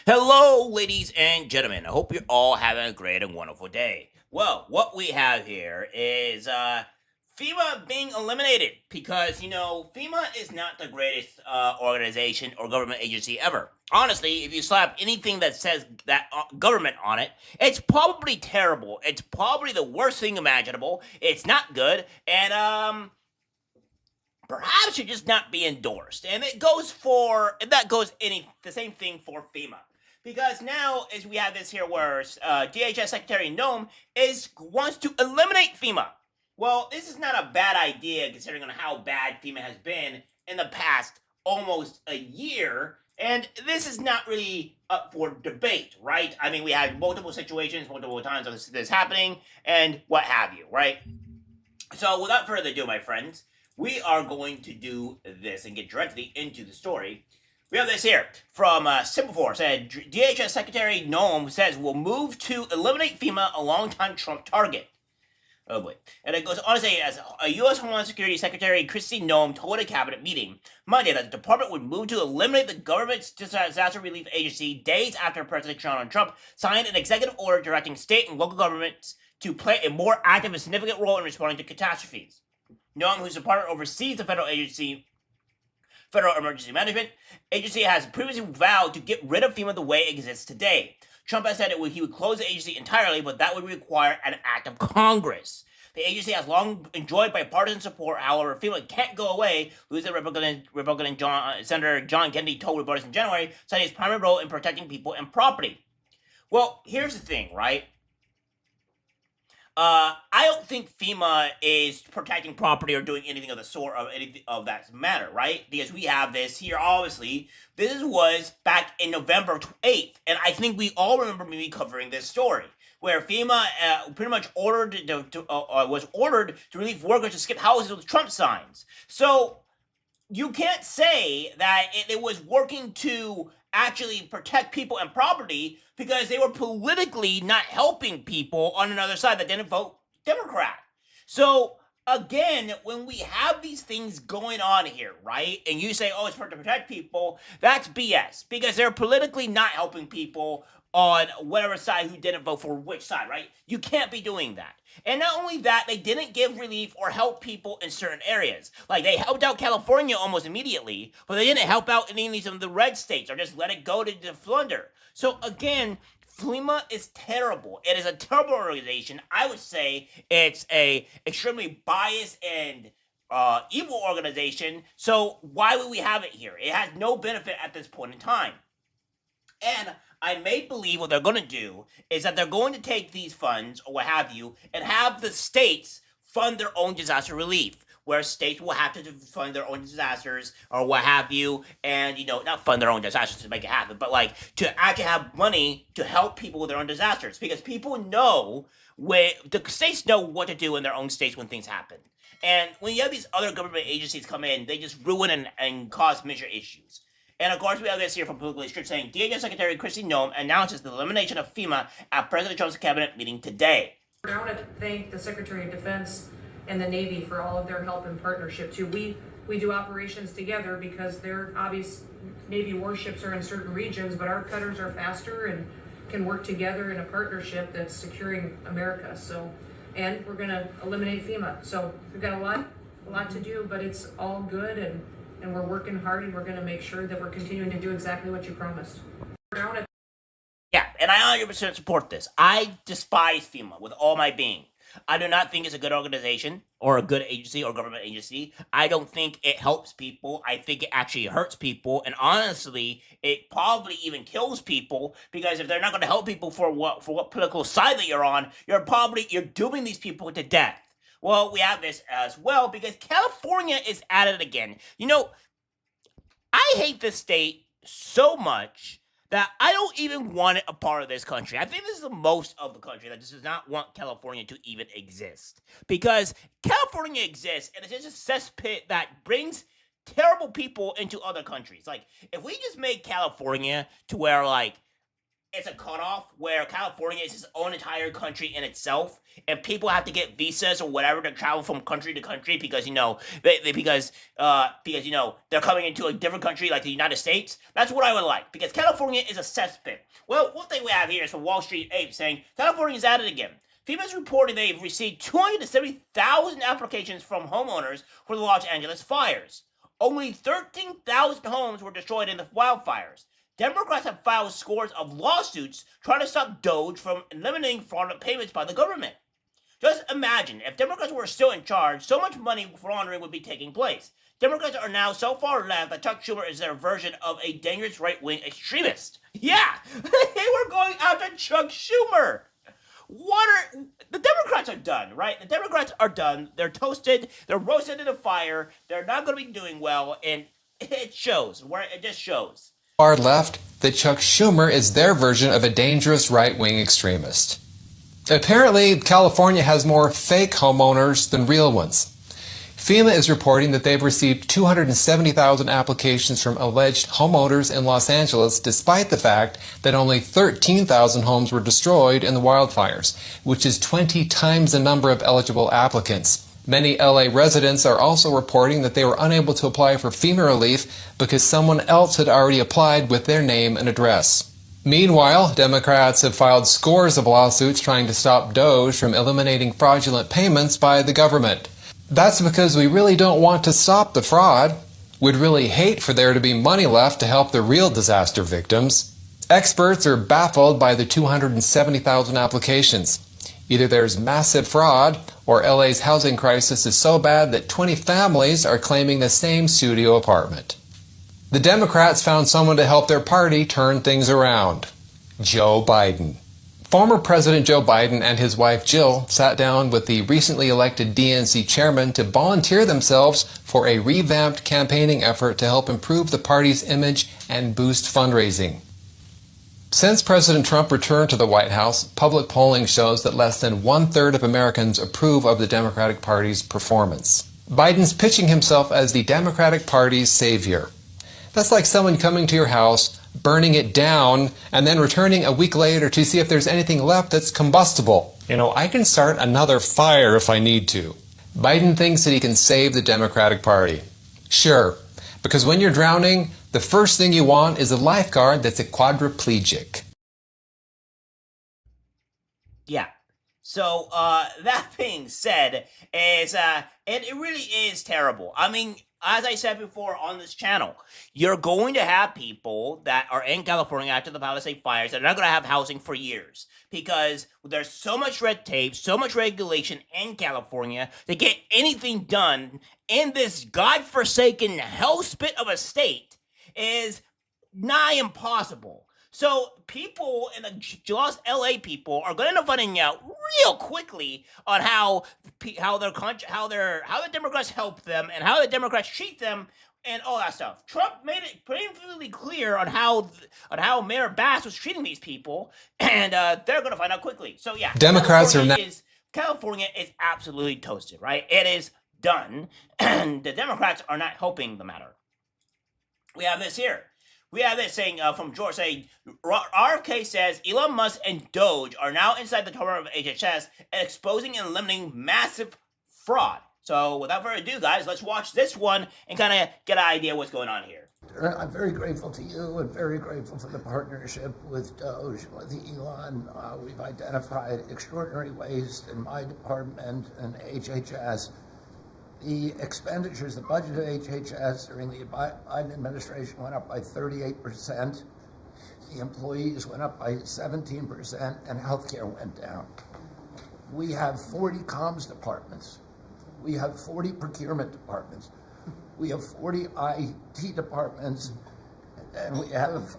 Hello, ladies and gentlemen. I hope you're all having a great and wonderful day. Well, what we have here is FEMA being eliminated because, FEMA is not the greatest organization or government agency ever. Honestly, if you slap anything that says that government on it, it's probably terrible. It's probably the worst thing imaginable. It's not good. And, perhaps should just not be endorsed. And that goes the same thing for FEMA. Because now, as we have this here, where DHS Secretary Noem wants to eliminate FEMA. Well, this is not a bad idea considering on how bad FEMA has been in the past almost a year, and this is not really up for debate, right? I mean, we had multiple situations, multiple times of this happening, and what have you, right? So, without further ado, my friends, we are going to do this and get directly into the story. We have this here from Simple said DHS Secretary Noem says will move to eliminate FEMA, a longtime Trump target. Oh boy. And it goes on to say, as a U.S. Homeland Security Secretary Kristi Noem told a cabinet meeting Monday that the department would move to eliminate the government's disaster relief agency days after President Donald Trump signed an executive order directing state and local governments to play a more active and significant role in responding to catastrophes. Noem, whose department oversees the Federal Emergency Management Agency, has previously vowed to get rid of FEMA the way it exists today. Trump has said he would close the agency entirely, but that would require an act of Congress. The agency has long enjoyed bipartisan support. However, FEMA can't go away, losing Republican Senator John Kennedy told reporters in January, citing his primary role in protecting people and property. Well, here's the thing, right? I don't think FEMA is protecting property or doing anything of the sort of anything of that matter, right? Because we have this here, obviously. This was back in November 8th, and I think we all remember me covering this story, where FEMA pretty much was ordered to relieve workers to skip houses with Trump signs. So you can't say that it was working to actually protect people and property because they were politically not helping people on another side that didn't vote Democrat. So again, when we have these things going on here, right, and you say, oh, it's for to protect people, that's BS because they're politically not helping people on whatever side who didn't vote for which side, right? You can't be doing that. And not only that, they didn't give relief or help people in certain areas. Like, they helped out California almost immediately, but they didn't help out any of the red states or just let it go to plunder. So, again, FEMA is terrible. It is a terrible organization. I would say it's a extremely biased and evil organization. So why would we have it here? It has no benefit at this point in time. And I may believe what they're going to do is that they're going to take these funds or what have you and have the states fund their own disaster relief, where states will have to fund their own disasters or what have you, and not fund their own disasters to make it happen, but like to actually have money to help people with their own disasters, because people know the states know what to do in their own states when things happen. And when you have these other government agencies come in, they just ruin and cause major issues. And of course, we have this here from Politically Strict saying DHS Secretary Kristi Noem announces the elimination of FEMA at President Trump's cabinet meeting today. I want to thank the Secretary of Defense and the Navy for all of their help and partnership too. We do operations together because their obvious Navy warships are in certain regions, but our cutters are faster and can work together in a partnership that's securing America. So, and we're going to eliminate FEMA. So we've got a lot to do, but it's all good, and we're working hard, and we're going to make sure that we're continuing to do exactly what you promised. Yeah, and I 100% support this. I despise FEMA with all my being. I do not think it's a good organization or a good agency or government agency. I don't think it helps people. I think it actually hurts people. And honestly, it probably even kills people, because if they're not going to help people for what political side that you're on, you're dooming these people to death. Well, we have this as well because California is at it again. I hate this state so much that I don't even want it a part of this country. I think this is the most of the country that does not want California to even exist. Because California exists, and it's just a cesspit that brings terrible people into other countries. Like, if we just made California to where, like, it's a cutoff where California is its own entire country in itself, and people have to get visas or whatever to travel from country to country because they're coming into a different country like the United States. That's what I would like because California is a cesspit. Well, one thing we have here is from Wall Street Ape saying California's at it again. FEMA's reporting they've received 270,000 applications from homeowners for the Los Angeles fires. Only 13,000 homes were destroyed in the wildfires. Democrats have filed scores of lawsuits trying to stop DOJ from eliminating fraudulent payments by the government. Just imagine, if Democrats were still in charge, so much money laundering would be taking place. Democrats are now so far left that Chuck Schumer is their version of a dangerous right-wing extremist. Yeah, they were going after Chuck Schumer. The Democrats are done, right? The Democrats are done. They're toasted. They're roasted in a fire. They're not going to be doing well, and it shows. It just shows. Far left that Chuck Schumer is their version of a dangerous right-wing extremist. Apparently, California has more fake homeowners than real ones. FEMA is reporting that they've received 270,000 applications from alleged homeowners in Los Angeles, despite the fact that only 13,000 homes were destroyed in the wildfires, which is 20 times the number of eligible applicants. Many LA residents are also reporting that they were unable to apply for FEMA relief because someone else had already applied with their name and address. Meanwhile, Democrats have filed scores of lawsuits trying to stop DOJ from eliminating fraudulent payments by the government. That's because we really don't want to stop the fraud. We'd really hate for there to be money left to help the real disaster victims. Experts are baffled by the 270,000 applications. Either there's massive fraud, or LA's housing crisis is so bad that 20 families are claiming the same studio apartment. The Democrats found someone to help their party turn things around: Joe Biden. Former President Joe Biden and his wife Jill sat down with the recently elected DNC chairman to volunteer themselves for a revamped campaigning effort to help improve the party's image and boost fundraising. Since President Trump returned to the White House, public polling shows that less than one-third of Americans approve of the Democratic Party's performance. Biden's pitching himself as the Democratic Party's savior. That's like someone coming to your house, burning it down, and then returning a week later to see if there's anything left that's combustible. I can start another fire if I need to. Biden thinks that he can save the Democratic Party. Sure, because when you're drowning, the first thing you want is a lifeguard that's a quadriplegic. Yeah. So, that being said, it really is terrible. I mean, as I said before on this channel, you're going to have people that are in California after the Palisades fires that are not going to have housing for years because there's so much red tape, so much regulation in California to get anything done in this godforsaken hellspit of a state is nigh impossible. So people in the Los LA people are going to end up finding out real quickly on how the Democrats help them and how the Democrats treat them and all that stuff. Trump made it painfully clear on how Mayor Bass was treating these people, and they're going to find out quickly. So yeah, California is absolutely toasted, right? It is done, and the Democrats are not helping the matter. We have this here. We have this saying from George saying, RFK says Elon Musk and DOJ are now inside the tower of HHS and exposing and eliminating massive fraud. So without further ado, guys, let's watch this one and kind of get an idea what's going on here. I'm very grateful to you and very grateful for the partnership with DOJ, with Elon. We've identified extraordinary waste in my department and HHS. The expenditures, the budget of HHS during the Biden administration went up by 38%. The employees went up by 17%, and healthcare went down. We have 40 comms departments. We have 40 procurement departments. We have 40 IT departments, and we have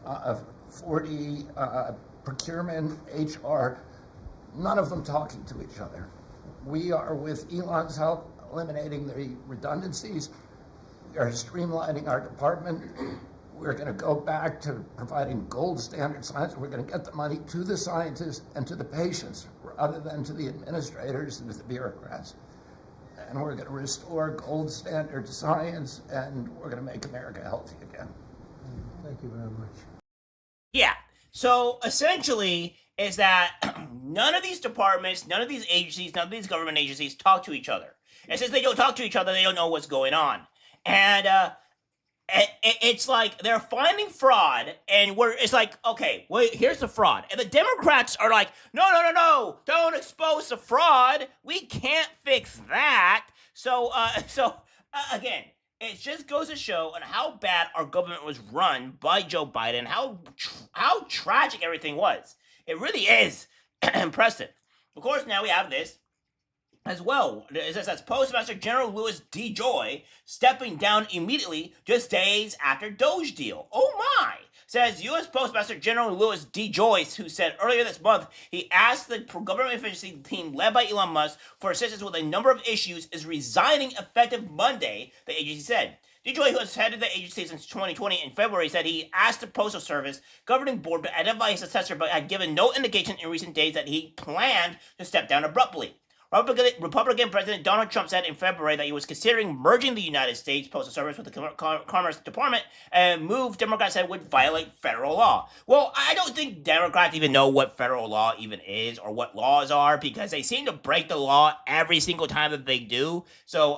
40 procurement, HR, none of them talking to each other. We are, with Elon's help, eliminating the redundancies. We are streamlining our department. We're going to go back to providing gold standard science. We're going to get the money to the scientists and to the patients rather than to the administrators and to the bureaucrats. And we're going to restore gold standard science, and we're going to make America healthy again. Thank you very much. Yeah, So essentially, is that none of these departments, none of these agencies, none of these government agencies talk to each other. And since they don't talk to each other, they don't know what's going on. And it's like they're finding fraud, and it's like, okay, wait, here's the fraud, and the Democrats are like, no, no, no, no, don't expose the fraud. We can't fix that. So, again, it just goes to show on how bad our government was run by Joe Biden, how tragic everything was. It really is impressive. Of course, now we have this as well. It says that's Postmaster General Louis DeJoy stepping down immediately just days after Doge deal. Oh my! Says U.S. Postmaster General Louis DeJoy, who said earlier this month he asked the government efficiency team led by Elon Musk for assistance with a number of issues, is resigning effective Monday, the agency said. DeJoy, who has headed the agency since 2020, in February said he asked the Postal Service governing board to identify his successor, but had given no indication in recent days that he planned to step down abruptly. Republican President Donald Trump said in February that he was considering merging the United States Postal Service with the Commerce Department, and a move Democrats said would violate federal law. Well, I don't think Democrats even know what federal law even is or what laws are, because they seem to break the law every single time that they do. So,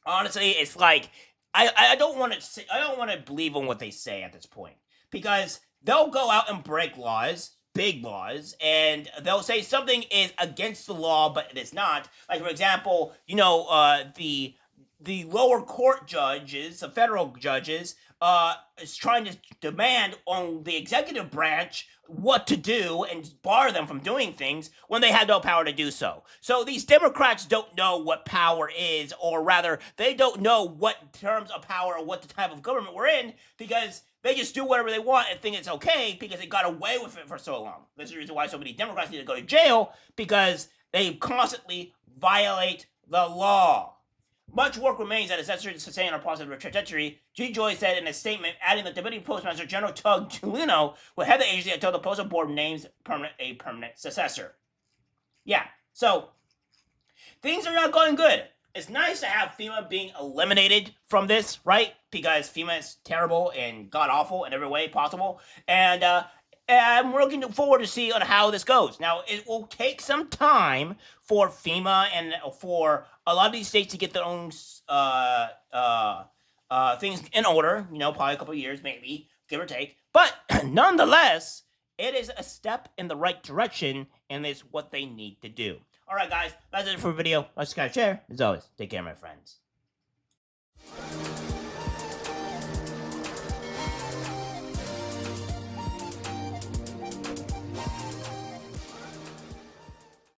honestly, it's like I don't want to believe in what they say at this point, because they'll go out and break laws, big laws, and they'll say something is against the law, but it is not. Like, for example, the lower court judges, the federal judges, is trying to demand on the executive branch what to do and bar them from doing things when they have no power to do so. So these Democrats don't know what power is, or rather, they don't know what terms of power or what the type of government we're in, because they just do whatever they want and think it's okay because they got away with it for so long. This is the reason why so many Democrats need to go to jail, because they constantly violate the law. Much work remains that is necessary to sustain our positive trajectory, DeJoy said in a statement, adding that Deputy Postmaster General Tug Giuliano will head the agency until the Postal Board names a permanent successor. Yeah, so things are not going good. It's nice to have FEMA being eliminated from this, right? Because FEMA is terrible and god-awful in every way possible. And we're looking forward to see on how this goes. Now, it will take some time for FEMA and for a lot of these states to get their own things in order. Probably a couple of years, maybe, give or take. But nonetheless, it is a step in the right direction, and it's what they need to do. All right, guys, that's it for the video. Like, subscribe, share. As always, take care, my friends.